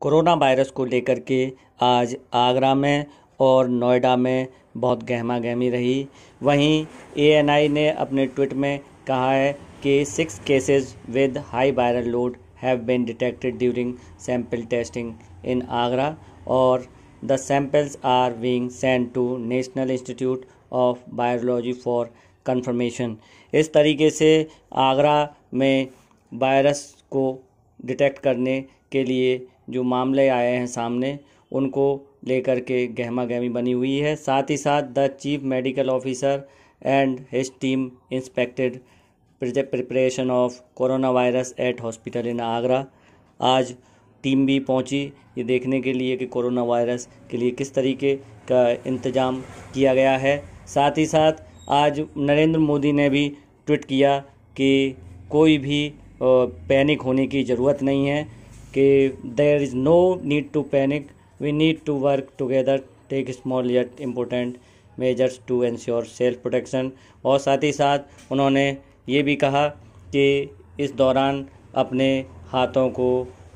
Corona virus को लेकर के आज आगरा में और नोएडा में बहुत गहमागहमी रही। वहीं एएनआई ने अपने ट्वीट में कहा है कि 6 cases with high viral load have been detected during sample testing in Agra और the samples are being sent to National Institute of Virology for confirmation. इस तरीके से आगरा में वायरस को डिटेक्ट करने के लिए जो मामले आए हैं सामने, उनको लेकर के गहमागहमी बनी हुई है। साथ ही साथ the chief medical officer and his team inspected preparation of corona virus at hospital in Agra. आज टीम भी पहुंची ये देखने के लिए कि कोरोना वायरस के लिए किस तरीके का इंतज़ाम किया गया है। साथ ही साथ आज नरेंद्र मोदी ने भी ट्वीट किया कि कोई भी पैनिक होने की ज़रूरत नहीं है, कि there is no need to panic, we need to work together, take small yet important measures to ensure self protection. और साथ ही साथ उन्होंने ये भी कहा कि इस दौरान अपने हाथों को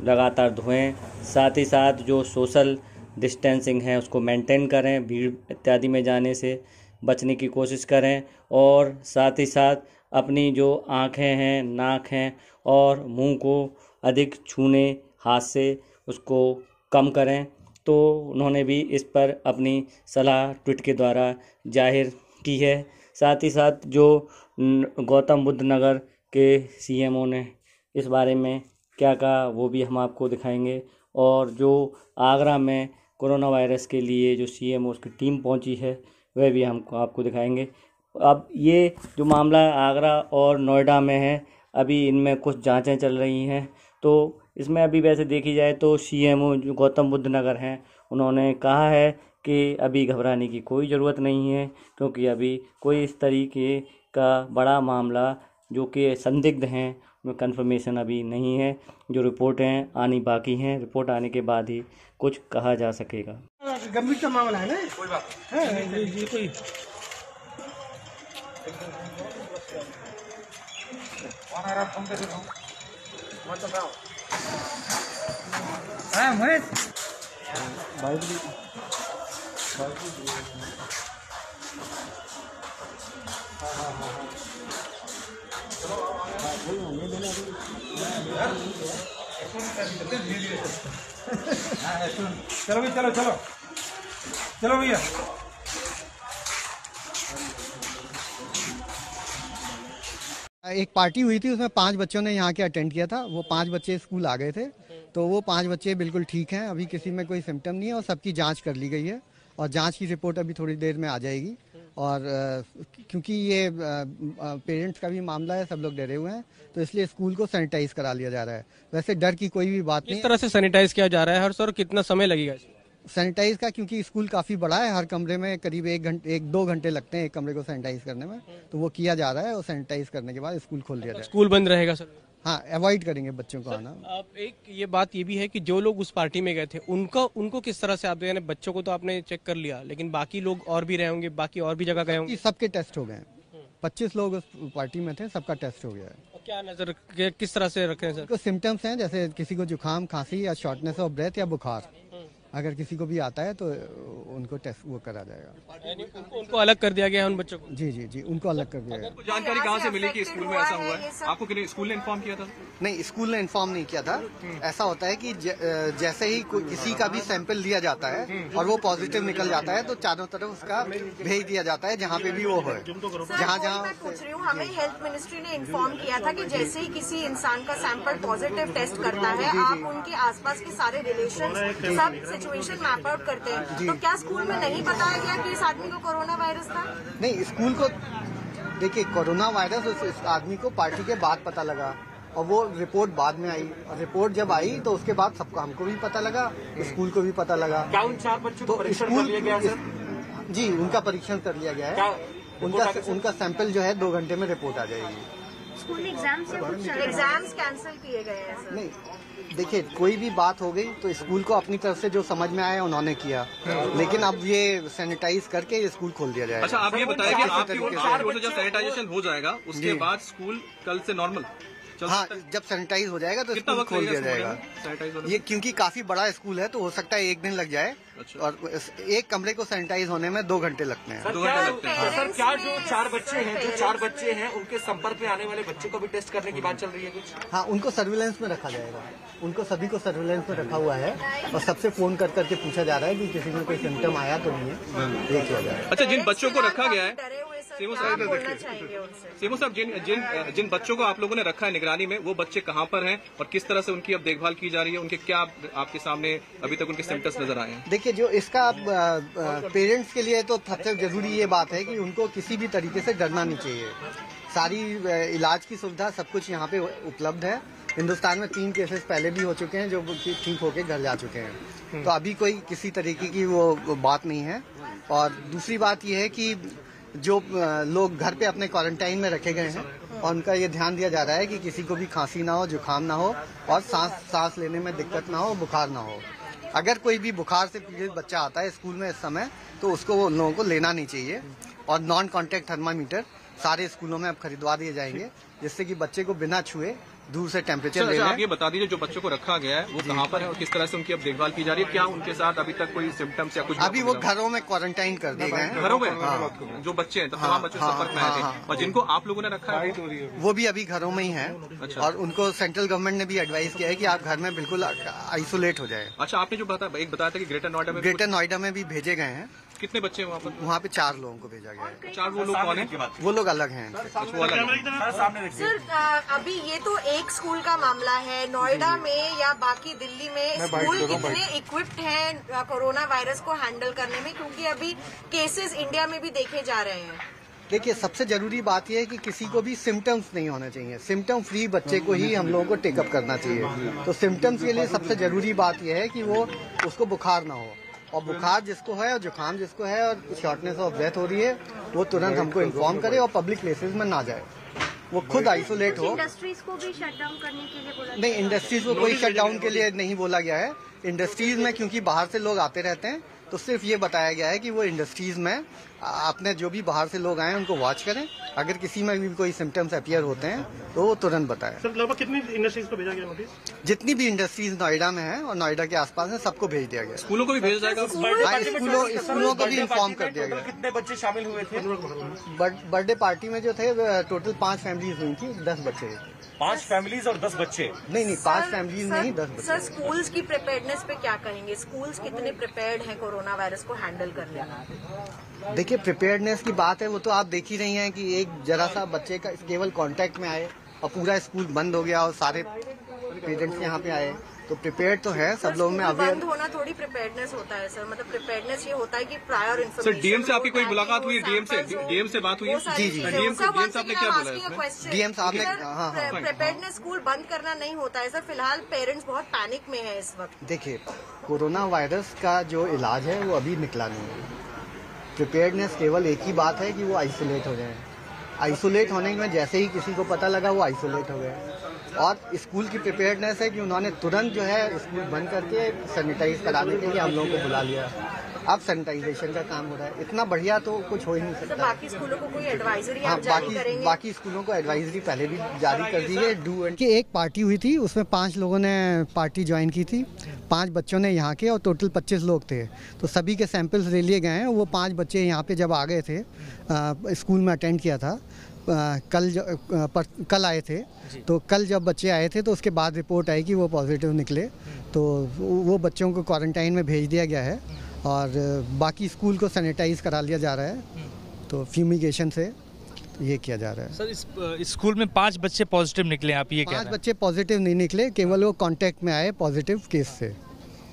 लगातार धोएं, साथ ही साथ जो सोशल डिस्टेंसिंग है उसको मेंटेन करें, भीड़ इत्यादि में जाने से बचने की कोशिश करें, और साथ ही साथ अपनी जो आँखें हैं, नाक हैं और मुंह को अधिक छूने हाथ से उसको कम करें। तो उन्होंने भी इस पर अपनी सलाह ट्वीट के द्वारा जाहिर की है। साथ ही साथ जो गौतम बुद्ध नगर के सीएमओ ने इस बारे में क्या कहा वो भी हम आपको दिखाएंगे, और जो आगरा में कोरोना वायरस के लिए जो सीएमओ उसकी टीम पहुंची है वह भी हम आपको दिखाएंगे। अब ये जो मामला आगरा और नोएडा में है, अभी इनमें कुछ जांचें चल रही हैं। तो इसमें अभी वैसे देखी जाए तो सीएमओ जो गौतम बुद्ध नगर हैं उन्होंने कहा है कि अभी घबराने की कोई ज़रूरत नहीं है, क्योंकि अभी कोई इस तरीके का बड़ा मामला जो कि संदिग्ध हैं उनमें कंफर्मेशन अभी नहीं है। जो रिपोर्टें आनी बाकी हैं, रिपोर्ट आने के बाद ही कुछ कहा जा सकेगा। गंभीर का मामला है ना, कोई बात है जी कोई चलो भी चलो चलो चलो भैया। एक पार्टी हुई थी, उसमें 5 बच्चों ने यहाँ के अटेंड किया था। वो 5 बच्चे स्कूल आ गए थे, तो वो 5 बच्चे बिल्कुल ठीक हैं, अभी किसी में कोई सिम्टम नहीं है और सबकी जांच कर ली गई है और जांच की रिपोर्ट अभी थोड़ी देर में आ जाएगी। और क्योंकि ये पेरेंट्स का भी मामला है, सब लोग डरे हुए हैं, तो इसलिए स्कूल को सैनिटाइज करा लिया जा रहा है। वैसे डर की कोई भी बात नहीं। किस तरह से सैनिटाइज किया जा रहा है हर सर, कितना समय लगेगा सैनिटाइज का? क्योंकि स्कूल काफ़ी बड़ा है, हर कमरे में करीब 1-2 घंटे लगते हैं एक कमरे को सैनिटाइज करने में, तो वो किया जा रहा है और सैनिटाइज करने के बाद स्कूल खोल दिया जाएगा। स्कूल बंद रहेगा सर? हाँ, अवॉइड करेंगे बच्चों को आना। आप एक ये बात ये भी है कि जो लोग उस पार्टी में गए थे उनको किस तरह से आप, यानी बच्चों को तो आपने चेक कर लिया, लेकिन बाकी लोग और भी रहे होंगे, बाकी और भी जगह गए होंगे? सबके टेस्ट हो गए। 25 लोग उस पार्टी में थे, सबका टेस्ट हो गया है। क्या नजर किस तरह से रखें सर? कुछ सिम्टम्स हैं, जैसे किसी को जुकाम, खांसी या शॉर्टनेस ऑफ ब्रेथ या बुखार, अगर किसी को भी आता है तो उनको टेस्ट वो करा जाएगा। उनको अलग कर दिया गया है उन बच्चों को? जी जी जी, उनको अलग कर दिया गया। जानकारी कहाँ से मिली कि स्कूल में ऐसा हुआ है? आपको स्कूल ने इन्फॉर्म किया था? नहीं, स्कूल ने इन्फॉर्म नहीं किया था। ऐसा होता है कि जैसे ही किसी का भी सैंपल लिया जाता है और वो पॉजिटिव निकल जाता है तो चारों तरफ उसका भेज दिया जाता है जहाँ पे भी वो है। जहाँ मैं पूछ रही हूँ, हमें हेल्थ मिनिस्ट्री ने इन्फॉर्म किया था कि जैसे ही किसी इंसान का सैंपल पॉजिटिव टेस्ट करता है, आप उनके आसपास के सारे रिलेशन सब सिचुएशन मैप आउट करते हैं। तो क्या स्कूल में नहीं बताया गया कि इस आदमी को कोरोना वायरस था? नहीं, स्कूल को देखिए, कोरोना वायरस उस आदमी को पार्टी के बाद पता लगा और वो रिपोर्ट बाद में आई, और रिपोर्ट जब आई तो उसके बाद सबको, हमको भी पता लगा, स्कूल को भी पता लगा। क्या उन 4 बच्चों को परीक्षण कर लिया गया सर? जी, उनका परीक्षण कर लिया गया है। उनका सैंपल जो है 2 घंटे में रिपोर्ट आ जाएगी। स्कूल में एग्जाम्स कैंसिल किए गए हैं सर? नहीं, देखिए, कोई भी बात हो गई तो स्कूल को अपनी तरफ से जो समझ में आया उन्होंने किया, लेकिन अब ये सैनिटाइज करके स्कूल खोल दिया जाएगा। अच्छा, आप ये बताइए कि आपकी ओर से जब सैनिटाइजेशन हो जाएगा उसके बाद स्कूल कल से नॉर्मल हाँ, जब सैनिटाइज हो जाएगा तो कितना स्कूल वक्त खोल लगेगा दिया जाएगा। सैनिटाइज होने में? ये क्योंकि काफी बड़ा स्कूल है तो हो सकता है एक दिन लग जाए। अच्छा। और एक कमरे को सैनिटाइज होने में 2 घंटे लगते हैं। 2 घंटे लगते हैं। सर क्या जो 4 बच्चे हैं उनके संपर्क में आने वाले बच्चे को भी टेस्ट करने की बात चल रही है कुछ? हाँ, उनको सर्विलेंस में रखा जाएगा। उनको सभी को सर्विलेंस में रखा हुआ है और सबसे फोन कर करके पूछा जा रहा है कि किसी में कोई सिम्टम आया तो नहीं है, ये किया जाएगा। अच्छा, जिन बच्चों को रखा गया है, सीमो साहब, जिन बच्चों को आप लोगों ने रखा है निगरानी में, वो बच्चे कहाँ पर हैं और किस तरह से उनकी अब देखभाल की जा रही है? उनके क्या आपके सामने अभी तक उनके सिम्टम्स नजर आए हैं? देखिए, जो इसका पेरेंट्स के लिए तो सबसे जरूरी ये बात है कि उनको किसी भी तरीके से डरना नहीं चाहिए। सारी इलाज की सुविधा सब कुछ यहाँ पे उपलब्ध है। हिंदुस्तान में 3 केसेस पहले भी हो चुके हैं जो ठीक होके घर जा चुके हैं, तो अभी कोई किसी तरीके की वो बात नहीं है। और दूसरी बात ये है कि जो लोग घर पे अपने क्वारंटाइन में रखे गए हैं और उनका ये ध्यान दिया जा रहा है कि किसी को भी खांसी ना हो, जुकाम ना हो और सांस लेने में दिक्कत ना हो, बुखार ना हो। अगर कोई भी बुखार से पीड़ित बच्चा आता है स्कूल में इस समय तो उसको उन लोगों को लेना नहीं चाहिए। और नॉन कॉन्टैक्ट थर्मामीटर सारे स्कूलों में अब खरीदवा दिए जाएंगे जिससे कि बच्चे को बिना छुए दूर से टेम्परेचर ले लें। आप ये बता दीजिए, जो बच्चों को रखा गया है वो कहाँ पर है और किस तरह से उनकी अब देखभाल की जा रही है? क्या उनके साथ अभी तक कोई सिम्टम्स या कुछ? अभी वो घरों में क्वारंटाइन कर दिए गए हैं। घरों में? जो बच्चे हैं तमाम बच्चे संपर्क में आए थे और जिनको आप लोगों ने रखा है वो भी अभी घरों में ही है। अच्छा। और उनको सेंट्रल गवर्नमेंट ने भी एडवाइस किया है कि आप घर में बिल्कुल आइसोलेट हो जाए। अच्छा, आपने जो बताया था कि ग्रेटर नोएडा में भी भेजे गए हैं। कितने बच्चे हैं वहाँ पे 4 लोगों को भेजा गया है। 4 वो लोग कौन है? वो लोग अलग हैं। वो अलग है। सर, अभी ये तो एक स्कूल का मामला है। नोएडा में या बाकी दिल्ली में स्कूल कितने इक्विप्ड हैं कोरोना वायरस को हैंडल करने में, क्योंकि अभी केसेस इंडिया में भी देखे जा रहे हैं? देखिए, सबसे जरूरी बात यह है कि किसी को भी सिम्टम्स नहीं होने चाहिए। सिम्टम फ्री बच्चे को ही हम लोगों को टेकअप करना चाहिए। तो सिम्टम्स के लिए सबसे जरूरी बात यह है कि वो उसको बुखार ना हो, और बुखार जिसको है और जुकाम जिसको है और शॉर्टनेस ऑफ ब्रेथ हो रही है वो तुरंत हमको इन्फॉर्म करे और पब्लिक प्लेसेस में ना जाए, वो खुद आइसोलेट हो। इंडस्ट्रीज को भी शट डाउन करने के लिए बोला? नहीं, इंडस्ट्रीज को कोई शट डाउन के लिए नहीं बोला गया है। इंडस्ट्रीज में क्योंकि बाहर से लोग आते रहते हैं तो सिर्फ ये बताया गया है कि वो इंडस्ट्रीज में अपने जो भी बाहर से लोग आए उनको वॉच करें। अगर किसी में भी कोई सिम्टम्स अपीयर होते हैं तो वो तुरंत बताएं। सर, लगभग कितनी इंडस्ट्रीज को भेजा गया नोटिस? जितनी भी इंडस्ट्रीज नोएडा में है और नोएडा के आसपास है सबको भेज दिया गया। स्कूलों को भी भेजा जाएगा? स्कूलों को भी इन्फॉर्म कर दिया गया। कितने बच्चे शामिल हुए थे? बर्थडे पार्टी में जो थे टोटल 5 फैमिलीज हुई थी, 10 बच्चे। 5 फैमिलीज और 10 बच्चे? नहीं, 5 फैमिलीज नहीं, 10 बच्चे। सर, स्कूल्स की प्रिपेयर्डनेस पे क्या कहेंगे? स्कूल्स कितने प्रिपेयर्ड हैं कोरोना वायरस को हैंडल करने में? देखिए, प्रिपेयर्डनेस की बात है वो तो आप देख ही रही हैं कि एक जरा सा बच्चे का केवल कांटेक्ट में आए और पूरा स्कूल बंद हो गया और सारे पेरेंट्स यहाँ पे आए, तो प्रिपेयर्ड तो है सब लोगों में। अवेयर बंद होना थोड़ी प्रिपेयरनेस होता है सर। मतलब प्रिपेयरनेस ये होता है कि प्रायर इन्फॉर्मेशन। सर, डीएम से आपकी कोई मुलाकात हुई है? डीएम से बात हुई है? जी। डीएम साहब ने क्या बोला है? डीएम साहब ने प्रिपेयर्डनेस स्कूल बंद करना नहीं होता है सर। फिलहाल पेरेंट्स बहुत पैनिक में है इस वक्त। देखिए, कोरोना वायरस का जो इलाज है वो अभी निकला नहीं है। प्रिपेयर्डनेस केवल एक ही बात है कि वो आइसोलेट हो जाए। आइसोलेट होने में जैसे ही किसी को पता लगा वो आइसोलेट हो गए। और स्कूल की प्रिपेयर्डनेस है कि उन्होंने तुरंत जो है स्कूल बंद करके सैनिटाइज कराने के लिए हम लोगों को बुला लिया। अब सैनिटाइजेशन का काम हो रहा है। इतना बढ़िया तो कुछ हो ही नहीं सकता। बाकी स्कूलों को कोई एडवाइजरी हाँ, आप जारी करेंगे? बाकी स्कूलों को एडवाइजरी पहले भी जारी कर दी है। डू एंड की एक पार्टी हुई थी, उसमें 5 लोगों ने पार्टी ज्वाइन की थी। 5 बच्चों ने यहाँ के और टोटल 25 लोग थे, तो सभी के सैंपल्स ले लिए गए हैं। वो 5 बच्चे यहाँ पे जब आ गए थे, स्कूल में अटेंड किया था, कल आए थे, तो कल जब बच्चे आए थे तो उसके बाद रिपोर्ट आई कि वो पॉजिटिव निकले, तो वो बच्चों को क्वारंटाइन में भेज दिया गया है और बाकी स्कूल को सैनिटाइज करा लिया जा रहा है, तो फ्यूमिगेशन से ये किया जा रहा है। सर, इस स्कूल में 5 बच्चे पॉजिटिव निकले, आप ये कह रहे हैं? 5 बच्चे पॉजिटिव नहीं निकले, केवल वो कांटेक्ट में आए पॉजिटिव केस से।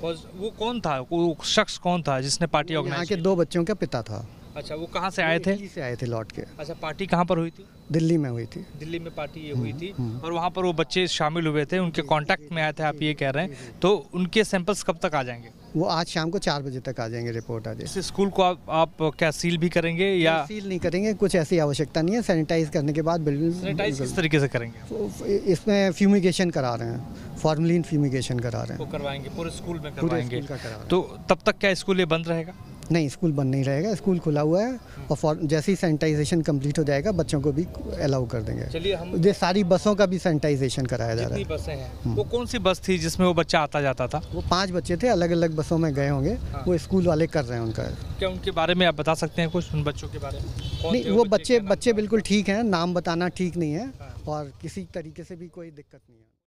वो कौन था? वो शख्स कौन था जिसने पार्टी ऑर्गेनाइज? यहाँ के 2 बच्चों का पिता था। अच्छा, वो कहाँ से आए थे? दिल्ली से आए थे लौट के। अच्छा, पार्टी कहाँ पर हुई थी? दिल्ली में हुई थी। दिल्ली में पार्टी ये हुई थी और वहाँ पर वो बच्चे शामिल हुए थे, उनके कांटेक्ट में आए थे, आप ये कह रहे हैं? तो उनके सैंपल्स कब तक आ जाएंगे? वो आज शाम को 4 बजे तक आ जाएंगे, रिपोर्ट आ जाएगी। इस स्कूल को आप क्या सील भी करेंगे या? सील नहीं करेंगे, कुछ ऐसी आवश्यकता नहीं है। सैनिटाइज करने के बाद बिल्कुल। सैनिटाइज किस तरीके से करेंगे? इसमें फ्यूमिगेशन करा रहे हैं, फॉर्मलिन फ्यूमिगेशन करा रहे हैं। वो करवाएंगे पूरे स्कूल में पूरे करवाएंगे? स्कूल का करा रहे हैं। तो तब तक क्या स्कूल ये बंद रहेगा? नहीं, स्कूल बंद नहीं रहेगा, स्कूल खुला हुआ है और जैसे ही सैनिटाइजेशन कंप्लीट हो जाएगा बच्चों को भी अलाउ कर देंगे। चलिए हम ये सारी बसों का भी सैनिटाइजेशन कराया जा रहा है। बसें हैं वो कौन सी बस थी जिसमें वो बच्चा आता जाता था? वो 5 बच्चे थे, अलग अलग बसों में गए होंगे। वो स्कूल वाले कर रहे हैं उनका। क्या उनके बारे में आप बता सकते हैं कुछ, उन बच्चों के बारे में? नहीं, वो बच्चे बिल्कुल ठीक हैं, नाम बताना ठीक नहीं है और किसी तरीके से भी कोई दिक्कत नहीं है।